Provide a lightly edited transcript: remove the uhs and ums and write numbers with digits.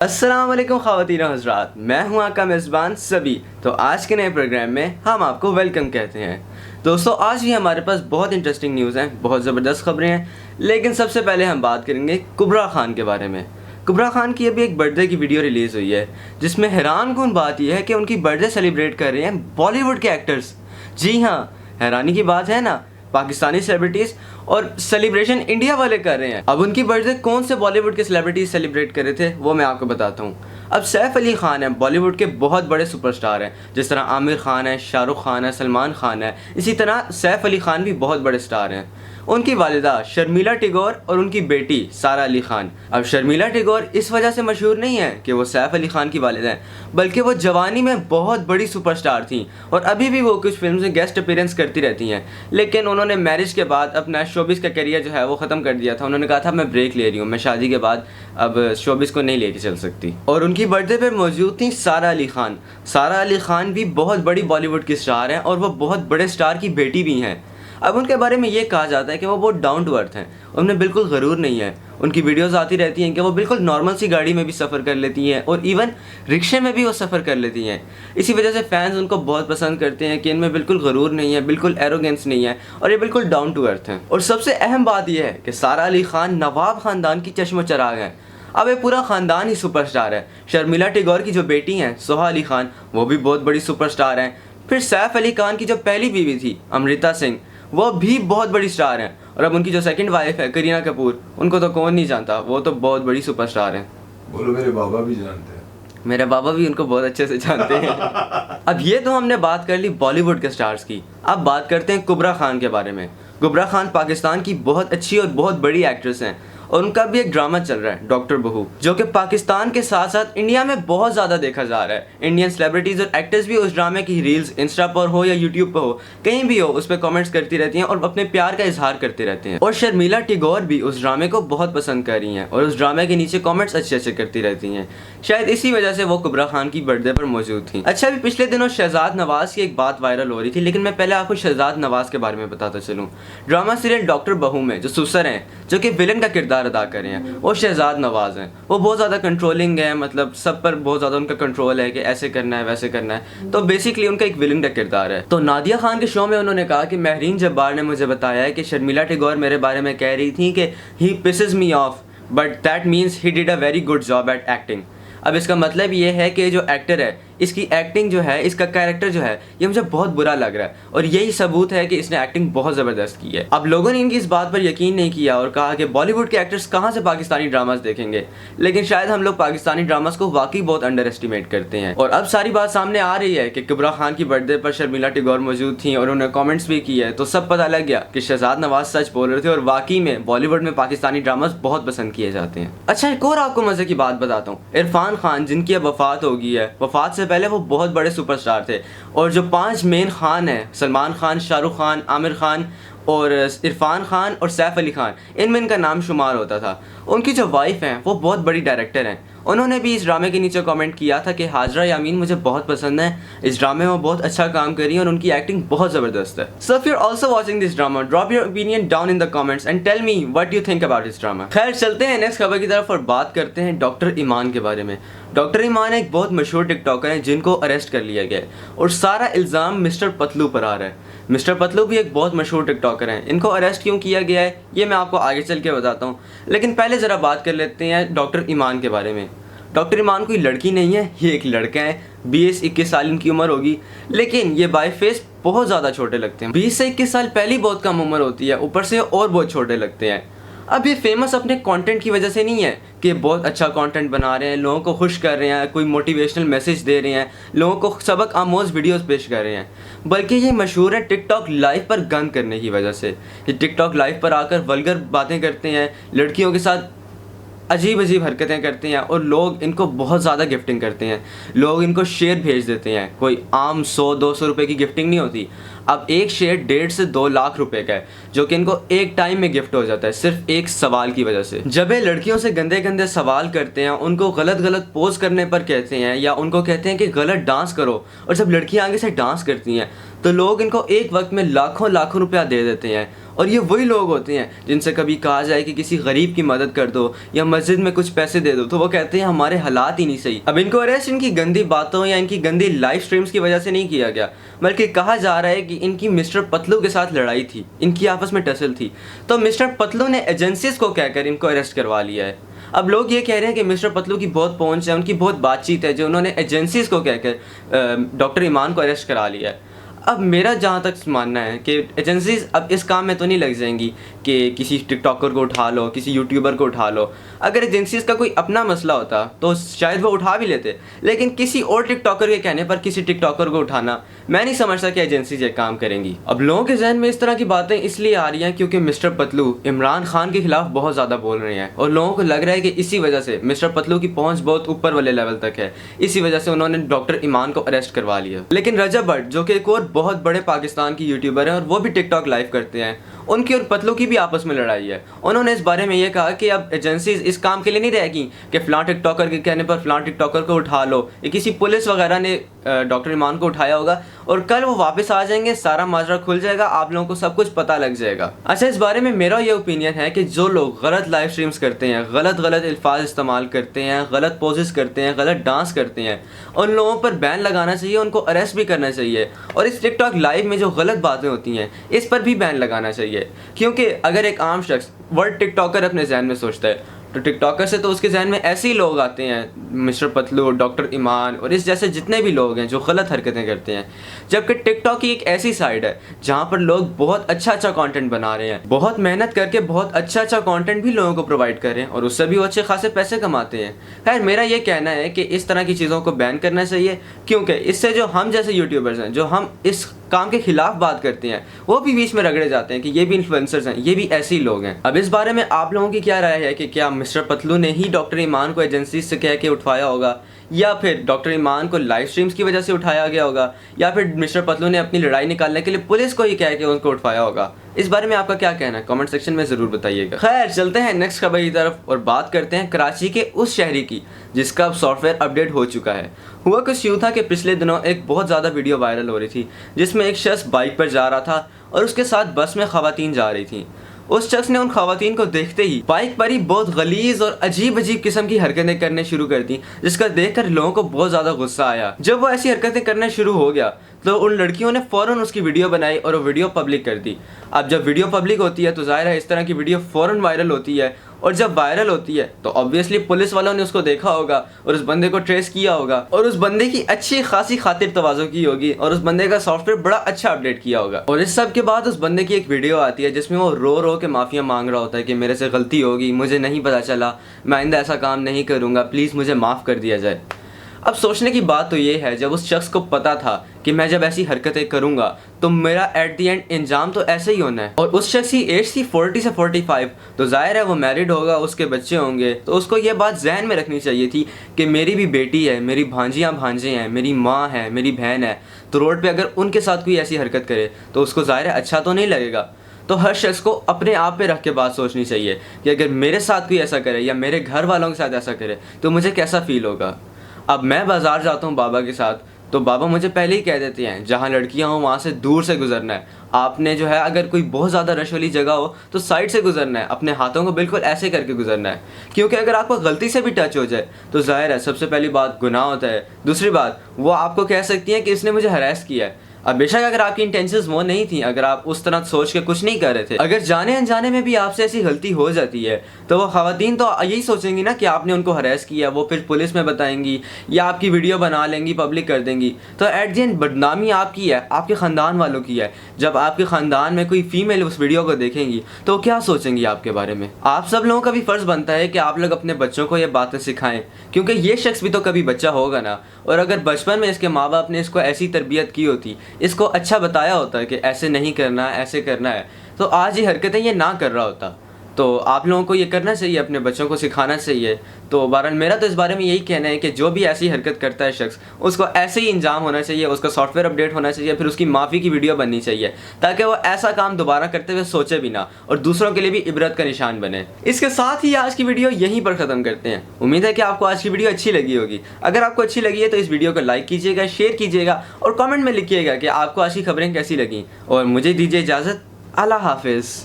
अस्सलाम वालेकुम ख़वातीन और हज़रात, मैं हूं आपका मेज़बान सभी। तो आज के नए प्रोग्राम में हम आपको वेलकम कहते हैं। दोस्तों, आज भी हमारे पास बहुत इंटरेस्टिंग न्यूज़ हैं, बहुत ज़बरदस्त खबरें हैं। लेकिन सबसे पहले हम बात करेंगे कुबरा खान के बारे में। कुबरा खान की अभी एक बर्थडे की वीडियो रिलीज़ हुई है, जिसमें हैरानकुन बात यह है कि उनकी बर्थडे सेलिब्रेट कर रहे हैं बॉलीवुड के एक्टर्स। जी हाँ, हैरानी की बात है ना, पाकिस्तानी सेलिब्रिटीज़ और सेलिब्रेशन इंडिया वाले कर रहे हैं। अब उनकी बर्थडे कौन से बॉलीवुड के सेलिब्रिटीज सेलिब्रेट कर रहे थे वो मैं आपको बताता हूँ। अब सैफ अली खान है, बॉलीवुड के बहुत बड़े सुपरस्टार हैं। जिस तरह आमिर खान है, शाहरुख खान है, सलमान खान है, इसी तरह सैफ अली खान भी बहुत बड़े स्टार हैं। उनकी वालिदा शर्मिला टैगोर और उनकी बेटी सारा अली खान। अब शर्मिला टैगोर इस वजह से मशहूर नहीं है कि वो सैफ अली खान की वालिदा हैं, बल्कि वो जवानी में बहुत बड़ी सुपरस्टार थी और अभी भी वो कुछ फिल्म में गेस्ट अपीयरेंस करती रहती हैं। लेकिन उन्होंने मैरिज के बाद अपना शोबिस का करियर जो है वो ख़त्म कर दिया था। उन्होंने कहा था मैं ब्रेक ले रही हूँ, मैं शादी के बाद अब शोबिस को नहीं लेके चल सकती। और उनकी बर्थडे पर मौजूद थी सारा अली खान। सारा अली खान भी बहुत बड़ी बॉलीवुड की स्टार हैं और वो बहुत बड़े स्टार की बेटी भी हैं। अब उनके बारे में ये कहा जाता है कि वो बहुत डाउन टू अर्थ हैं, उनमें बिल्कुल गरूर नहीं है। उनकी वीडियोस आती रहती हैं कि वो बिल्कुल नॉर्मल सी गाड़ी में भी सफ़र कर लेती हैं और इवन रिक्शे में भी वो सफ़र कर लेती हैं। इसी वजह से फैंस उनको बहुत पसंद करते हैं कि इनमें बिल्कुल गरूर नहीं है, बिल्कुल एरोगेंस नहीं है और ये बिल्कुल डाउन टू अर्थ हैं। और सबसे अहम बात यह है कि सारा अली खान नवाब ख़ानदान की चश्म चराग हैं। अब ये पूरा ख़ानदान ही सुपरस्टार है। शर्मिला टैगोर की जो बेटी हैं सोहा अली खान, वो भी बहुत बड़ी सुपरस्टार हैं। फिर सैफ अली खान की जो पहली बीवी थी अमृता सिंह, वो भी बहुत बड़ी स्टार हैं। और अब उनकी जो सेकंड वाइफ है करीना कपूर, उनको तो कौन नहीं जानता, वो तो बहुत बड़ी सुपरस्टार हैं। बोलो मेरे बाबा भी जानते हैं। मेरे बाबा भी उनको बहुत अच्छे से जानते हैं। अब ये तो हमने बात कर ली बॉलीवुड के स्टार्स की। अब बात करते हैं कुबरा खान के बारे में। कुबरा खान पाकिस्तान की बहुत अच्छी और बहुत बड़ी एक्ट्रेस हैं और उनका भी एक ड्रामा चल रहा है डॉक्टर बहू, जो कि पाकिस्तान के साथ साथ इंडिया में बहुत ज़्यादा देखा जा रहा है। इंडियन सेलिब्रिटीज़ और एक्टर्स भी उस ड्रामे की रील्स इंस्टा पर हो या यूट्यूब पर हो, कहीं भी हो, उस पर कमेंट्स करती रहती हैं और अपने प्यार का इजहार करते रहते हैं। और शर्मिला टैगोर भी उस ड्रामे को बहुत पसंद कर रही हैं और उस ड्रामे के नीचे कॉमेंट्स अच्छे अच्छे करती रहती हैं। शायद इसी वजह से वो कुबरा खान की बर्थडे पर मौजूद थी। अच्छा, अभी पिछले दिनों शहजाद नवाज की एक बात वायरल हो रही थी, लेकिन मैं पहले आपको शहजाद नवाज के बारे में बताता चलूँ। ड्रामा सीरियल डॉक्टर बहू में जो सुसर हैं, जो कि विलन का किरदार अदा कर रहे हैं, वो शहजाद नवाज हैं। वो बहुत ज़्यादा कंट्रोलिंग है, मतलब सब पर बहुत ज़्यादा उनका कंट्रोल है कि ऐसे करना है वैसे करना है। तो बेसिकली उनका एक विलन का किरदार है। तो नादिया खान के शो में उन्होंने कहा कि महरीन जब्बार ने मुझे बताया है कि शर्मिला टैगोर मेरे बारे में कह रही थी कि he pisses me off but that means he did a very good job at acting. अब इसका मतलब ये है कि जो एक्टर है, इसकी एक्टिंग जो है, इसका कैरेक्टर जो है, ये मुझे बहुत बुरा लग रहा है और यही सबूत है कि इसने एक्टिंग बहुत ज़बरदस्त की है। अब लोगों ने इनकी इस बात पर यकीन नहीं किया और कहा कि बॉलीवुड के एक्टर्स कहाँ से पाकिस्तानी ड्रामास देखेंगे। लेकिन शायद हम लोग पाकिस्तानी ड्रामास को वाकई बहुत अंडर एस्टिमेट करते हैं। और अब सारी बात सामने आ रही है कि कुबरा खान की बर्थडे पर शर्मिला टैगोर मौजूद थी और उन्होंने कॉमेंट्स भी किए है, तो सब पता लग गया कि शहजाद नवाज सच बोल रहे थे और वाकई में बॉलीवुड में पाकिस्तानी ड्रामास बहुत पसंद किए जाते हैं। अच्छा, एक और आपको मज़े की बात बताता हूँ। इरफान खान, जिनकी अब वफात हो गई है, वफात से पहले वो बहुत बड़े सुपरस्टार थे और जो 5 मेन खान हैं, सलमान खान, शाहरुख खान, आमिर खान और इरफान खान और सैफ अली खान, इनमें इनका नाम शुमार होता था। उनकी जो वाइफ हैं वो बहुत बड़ी डायरेक्टर हैं। उन्होंने भी इस ड्रामे के नीचे कमेंट किया था कि हाजरा यामीन मुझे बहुत पसंद है, इस ड्रामे में वो बहुत अच्छा काम कर रही है और उनकी एक्टिंग बहुत ज़बरदस्त है। So if you are also watching this drama, drop your opinion down in the comments and tell me what you think about this drama. खैर, चलते हैं नेक्स्ट खबर की तरफ और बात करते हैं डॉक्टर ईमान के बारे में। डॉक्टर ईमान एक बहुत मशहूर टिकटॉकर हैं जिनको अरेस्ट कर लिया गया है और सारा इल्ज़ाम मिस्टर पतलू पर आ रहा है। मिस्टर पतलू भी एक बहुत मशहूर टिकटॉकर हैं। इनको अरेस्ट क्यों किया गया है ये मैं आपको आगे चल के बताता हूँ, लेकिन पहले ज़रा बात कर लेते हैं डॉक्टर ईमान के बारे में। डॉक्टर ईमान कोई लड़की नहीं है, ये एक लड़का है। 20-21 साल इनकी उम्र होगी, लेकिन ये बाय फेस बहुत ज़्यादा छोटे लगते हैं। 20 से 21 साल पहली बहुत कम उम्र होती है, ऊपर से और बहुत छोटे लगते हैं। अब ये फेमस अपने कंटेंट की वजह से नहीं है कि बहुत अच्छा कंटेंट बना रहे हैं, लोगों को खुश कर रहे हैं, कोई मोटिवेशनल मैसेज दे रहे हैं, लोगों को सबक आमोज वीडियोस पेश कर रहे हैं, बल्कि ये मशहूर है टिकटॉक लाइव पर गंद करने की वजह से। ये टिकटॉक लाइव पर आकर वल्गर बातें करते हैं, लड़कियों के साथ अजीब अजीब हरकतें करते हैं और लोग इनको बहुत ज़्यादा गिफ्टिंग करते हैं। लोग इनको शेयर भेज देते हैं। कोई आम 100-200 रुपये की गिफ्टिंग नहीं होती, अब एक शेयर 1.5 से 2 लाख रुपए का है, जो कि इनको एक टाइम में गिफ्ट हो जाता है सिर्फ एक सवाल की वजह से। जब ये लड़कियों से गंदे गंदे सवाल करते हैं, उनको गलत गलत पोज करने पर कहते हैं या उनको कहते हैं कि गलत डांस करो, और जब लड़कियां आगे से डांस करती हैं तो लोग इनको एक वक्त में लाखों लाखों रुपया दे देते हैं। और ये वही लोग होते हैं जिनसे कभी कहा जाए कि किसी गरीब की मदद कर दो या मस्जिद में कुछ पैसे दे दो तो वो कहते हैं हमारे हालात ही नहीं सही। अब इनको अरेस्ट इनकी गंदी बातों या इनकी गंदी लाइव स्ट्रीम्स की वजह से नहीं किया गया, बल्कि कहा जा रहा है कि इनकी मिस्टर पतलू के साथ लड़ाई थी, इनकी आपस में टसल थी, तो मिस्टर पतलू ने एजेंसीज को कहकर इनको अरेस्ट करवा लिया है। अब लोग ये कह रहे हैं कि मिस्टर पतलू की बहुत पहुंच है, उनकी बहुत बातचीत है, जो उन्होंने एजेंसीज को कहकर डॉक्टर ईमान को अरेस्ट करा लिया है। अब मेरा जहाँ तक मानना है कि एजेंसीज अब इस काम में तो नहीं लग जाएंगी कि किसी टिकटॉकर को उठा लो, किसी यूट्यूबर को उठा लो। अगर एजेंसीज का कोई अपना मसला होता तो शायद वो उठा भी लेते, लेकिन किसी और टिकटॉकर के कहने पर किसी टिकटॉकर को उठाना, मैं नहीं समझता कि एजेंसीज ये काम करेंगी। अब लोगों के जहन में इस तरह की बातें इसलिए आ रही हैं क्योंकि मिस्टर पतलू इमरान खान के खिलाफ बहुत ज़्यादा बोल रहे हैं और लोगों को लग रहा है कि इसी वजह से मिस्टर पतलू की पहुँच बहुत ऊपर वाले लेवल तक है, इसी वजह से उन्होंने डॉक्टर ईमान को अरेस्ट करवा लिया। लेकिन रजब भट्ट, जो कि एक और बहुत बड़े पाकिस्तान की यूट्यूबर हैं और वो भी टिकटॉक लाइव करते हैं, उनकी और पतलू की भी आपस में लड़ाई है। उन्होंने इस बारे में ये कहा कि अब एजेंसीज इस काम के लिए नहीं रहेगी कि फ़लाँ टिकटॉकर के कहने पर फ़लाँ टिकटॉकर को उठा लो, या किसी पुलिस वगैरह ने डॉक्टर ईमान को उठाया होगा और कल वो वापस आ जाएंगे, सारा माजरा खुल जाएगा, आप लोगों को सब कुछ पता लग जाएगा। अच्छा, इस बारे में मेरा ये ओपिनियन है कि जो लोग गलत लाइव स्ट्रीम्स करते हैं, गलत गलत अल्फाज इस्तेमाल करते हैं, गलत पोजेस करते हैं, गलत डांस करते हैं, उन लोगों पर बैन लगाना चाहिए, उनको अरेस्ट भी करना चाहिए। और इस टिकटॉक लाइव में जो गलत बातें होती हैं इस पर भी बैन लगाना चाहिए, क्योंकि अगर एक आम शख्स वर्ड टिकटॉकर अपने जहन में सोचता है तो टिकटॉकर से तो उसके जहन में ऐसे ही लोग आते हैं, मिस्टर पतलू, डॉक्टर ईमान और इस जैसे जितने भी लोग हैं जो गलत हरकतें करते हैं। जबकि टिकटॉक की एक ऐसी साइड है जहाँ पर लोग बहुत अच्छा अच्छा कंटेंट बना रहे हैं, बहुत मेहनत करके बहुत अच्छा अच्छा कंटेंट भी लोगों को प्रोवाइड कर रहे हैं और उससे भी वो अच्छे खासे पैसे कमाते हैं। खैर, मेरा ये कहना है कि इस तरह की चीज़ों को बैन करना चाहिए, क्योंकि इससे जो हम जैसे यूट्यूबर्स हैं, जो हम इस काम के खिलाफ बात करते हैं, वो भी बीच में रगड़े जाते हैं कि ये भी इन्फ्लुएंसर्स हैं, ये भी ऐसे ही लोग हैं। अब इस बारे में आप लोगों की क्या राय है कि क्या मिस्टर पतलू ने ही डॉक्टर ईमान को एजेंसी से कह के उठवाया होगा, या फिर डॉक्टर ईमान को लाइव स्ट्रीम्स की वजह से उठाया गया होगा, या फिर मिस्टर पतलू ने अपनी लड़ाई निकालने के लिए पुलिस को ही कह के उनको उठवाया होगा? इस बारे में आपका क्या कहना है कमेंट सेक्शन में ज़रूर बताइएगा। खैर, चलते हैं नेक्स्ट खबर की तरफ और बात करते हैं कराची के उस शहरी की जिसका अब सॉफ्टवेयर अपडेट हो चुका है। हुआ कुछ यूँ था कि पिछले दिनों एक बहुत ज़्यादा वीडियो वायरल हो रही थी जिसमें एक शख्स बाइक पर जा रहा था और उसके साथ बस में ख़वातीन जा रही थी। उस शख्स ने उन ख़वातीन को देखते ही बाइक पर ही बहुत गलीज़ और अजीब अजीब किस्म की हरकतें करने शुरू कर दी, जिसका देखकर लोगों को बहुत ज़्यादा गुस्सा आया। जब वो ऐसी हरकतें करने शुरू हो गया तो उन लड़कियों ने फ़ौरन उसकी वीडियो बनाई और वो वीडियो पब्लिक कर दी। अब जब वीडियो पब्लिक होती है तो ज़ाहिर है इस तरह की वीडियो फ़ौरन वायरल होती है, और जब वायरल होती है तो ऑब्वियसली पुलिस वालों ने उसको देखा होगा और उस बंदे को ट्रेस किया होगा और उस बंदे की अच्छी खासी खातिर तवाज़ो की होगी और उस बंदे का सॉफ्टवेयर बड़ा अच्छा अपडेट किया होगा। और इस सब के बाद उस बंदे की एक वीडियो आती है जिसमें वो रो रो के माफ़िया मांग रहा होता है कि मेरे से गलती होगी, मुझे नहीं पता चला, मैं आइंदा ऐसा काम नहीं करूँगा, प्लीज़ मुझे माफ़ कर दिया जाए। अब सोचने की बात तो ये है, जब उस शख्स को पता था कि मैं जब ऐसी हरकतें करूंगा तो मेरा एट दी एंड इंजाम तो ऐसे ही होना है, और उस शख्स की एज थी 40 से 45, तो जाहिर है वो मैरिड होगा, उसके बच्चे होंगे, तो उसको ये बात जहन में रखनी चाहिए थी कि मेरी भी बेटी है, मेरी भांजियाँ भांजे हैं, मेरी माँ है, मेरी बहन है, तो रोड पर अगर उनके साथ कोई ऐसी हरकत करे तो उसको जाहिर है अच्छा तो नहीं लगेगा। तो हर शख्स को अपने आप पे रख के बात सोचनी चाहिए कि अगर मेरे साथ कोई ऐसा करे या मेरे घर वालों के साथ ऐसा करे तो मुझे कैसा फ़ील होगा। अब मैं बाज़ार जाता हूँ बाबा के साथ, तो बाबा मुझे पहले ही कह देते हैं जहाँ लड़कियाँ हों वहाँ से दूर से गुजरना है, आपने जो है अगर कोई बहुत ज़्यादा रश वाली जगह हो तो साइड से गुजरना है, अपने हाथों को बिल्कुल ऐसे करके गुजरना है, क्योंकि अगर आपको गलती से भी टच हो जाए तो ज़ाहिर है सबसे पहली बात गुनाह होता है, दूसरी बात वो आपको कह सकती हैं कि इसने मुझे हरास किया है। अब बेशक अगर आपकी इंटेंशंस वो नहीं थी, अगर आप उस तरह सोच के कुछ नहीं कर रहे थे, अगर जाने अनजाने में भी आपसे ऐसी गलती हो जाती है तो वो ख़वातीन तो यही सोचेंगी ना कि आपने उनको हरास किया, वो फिर पुलिस में बताएंगी या आपकी वीडियो बना लेंगी, पब्लिक कर देंगी, तो एट दी एंड बदनामी आपकी है, आपके ख़ानदान वालों की है। जब आपके ख़ानदान में कोई फीमेल उस वीडियो को देखेंगी तो क्या सोचेंगी आपके बारे में। आप सब लोगों का भी फ़र्ज़ बनता है कि आप लोग अपने बच्चों को ये बातें सिखाएँ, क्योंकि ये शख्स भी तो कभी बच्चा होगा ना, और अगर बचपन में इसके माँ बाप ने इसको ऐसी तरबियत की होती, इसको अच्छा बताया होता है कि ऐसे नहीं करना है, ऐसे करना है, तो आज ये हरकतें ये ना कर रहा होता। तो आप लोगों को ये करना चाहिए, अपने बच्चों को सिखाना चाहिए। तो बहरहाल मेरा तो इस बारे में यही कहना है कि जो भी ऐसी हरकत करता है शख्स, उसको ऐसे ही इंजाम होना चाहिए, उसका सॉफ्टवेयर अपडेट होना चाहिए, फिर उसकी माफ़ी की वीडियो बननी चाहिए ताकि वो ऐसा काम दोबारा करते हुए सोचे भी ना और दूसरों के लिए भी इबरत का निशान बने। इसके साथ ही आज की वीडियो यहीं पर ख़त्म करते हैं। उम्मीद है कि आपको आज की वीडियो अच्छी लगी होगी। अगर आपको अच्छी लगी है तो इस वीडियो को लाइक कीजिएगा, शेयर कीजिएगा और कमेंट में लिखिएगा कि आपको आज की खबरें कैसी लगी। और मुझे दीजिए इजाज़त। अल्लाह हाफिज़।